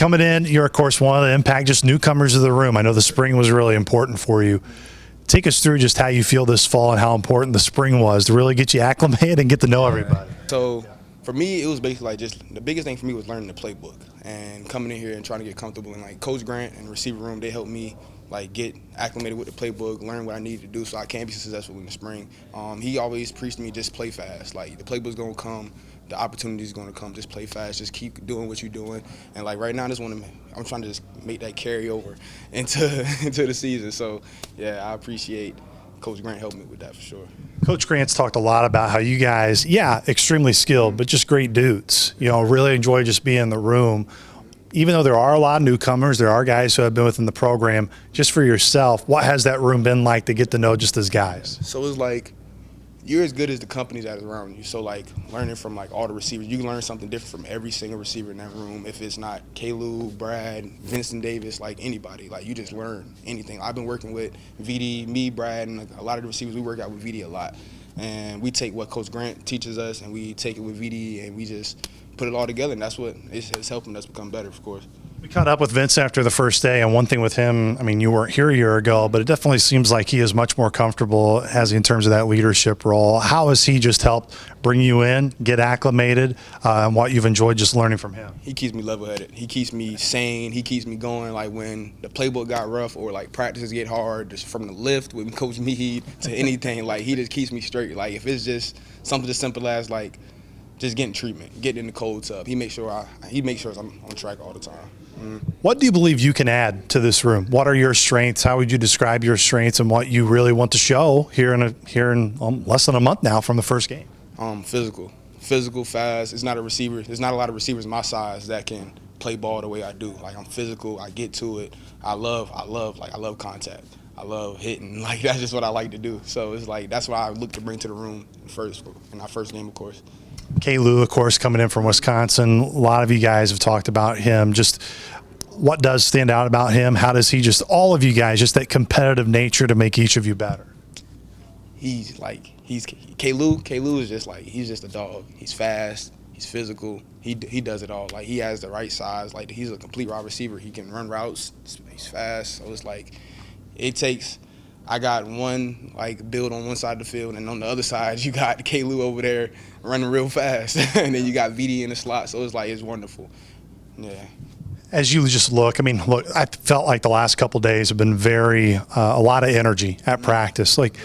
Coming in, you're, of course, one of the impact, just newcomers to the room. I know the spring was really important for you. Take us through just how you feel this fall and how important the spring was to really get you acclimated and get to know everybody. So for me, it was basically like just the biggest thing for me was learning the playbook and coming in here and trying to get comfortable. And like Coach Grant and the receiver room, they helped me like get acclimated with the playbook, learn what I needed to do so I can be successful in the spring. He always preached to me, just play fast. Like the playbook's gonna come, the opportunity's gonna come. Just play fast, just keep doing what you're doing. And like right now, I'm trying to just make that carry over into the season. So yeah, I appreciate Coach Grant helped me with that for sure. Coach Grant's talked a lot about how you guys, extremely skilled, but just great dudes. Really enjoy just being in the room. Even though there are a lot of newcomers, there are guys who have been within the program. Just for yourself, what has that room been like to get to know just as guys? So it's like you're as good as the companies that is around you. So like learning from like all the receivers, you can learn something different from every single receiver in that room. If it's not Kalu, Brad, Vincent Davis, like anybody, like you just learn anything. I've been working with VD, me, Brad, and a lot of the receivers. We work out with VD a lot, and we take what Coach Grant teaches us, and we take it with VD, and we just put it all together, and that's what is helping us become better, of course. We caught up with Vince after the first day, and one thing with him, I mean, you weren't here a year ago, but it definitely seems like he is much more comfortable in terms of that leadership role. How has he just helped bring you in, get acclimated, and what you've enjoyed just learning from him? He keeps me level-headed. He keeps me sane. He keeps me going. Like when the playbook got rough or like practices get hard, just from the lift with Coach Meade to anything, like he just keeps me straight. Like if it's just something as simple as like just getting treatment, getting in the cold tub, he makes sure I'm on track all the time. What do you believe you can add to this room? What are your strengths? How would you describe your strengths and what you really want to show here in less than a month now from the first game? Physical, fast. It's not a receiver. There's not a lot of receivers my size that can play ball the way I do. Like I'm physical. I get to it. I love contact. I love hitting. Like that's just what I like to do. So it's like that's what I look to bring to the room in our first game, of course. Kalu, of course, coming in from Wisconsin. A lot of you guys have talked about him. Just what does stand out about him? How does he all of you guys, just that competitive nature to make each of you better? Kalu is just like, he's just a dog. He's fast. He's physical. He does it all. Like he has the right size. Like he's a complete wide receiver. He can run routes. He's fast. So it's like I got one like build on one side of the field, and on the other side you got Kalu over there running real fast, and then you got VD in the slot. So it's wonderful. Yeah. As you just look, I felt like the last couple of days have been a lot of energy at practice. Like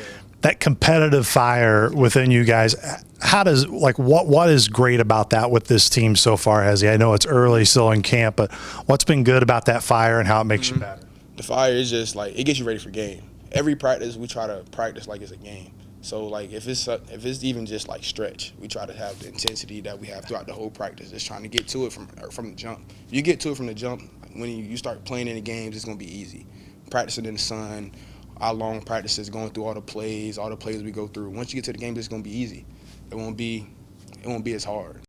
that competitive fire within you guys. What is great about that with this team so far, Hezzy? I know it's early still in camp, but what's been good about that fire and how it makes you better? The fire is just like, it gets you ready for game. Every practice, we try to practice like it's a game. So like if it's even just like stretch, we try to have the intensity that we have throughout the whole practice, just trying to get to it from the jump. If you get to it from the jump, when you start playing in the games, it's gonna be easy. Practicing in the sun, our long practices, going through all the plays we go through. Once you get to the game, it's gonna be easy. It won't be as hard.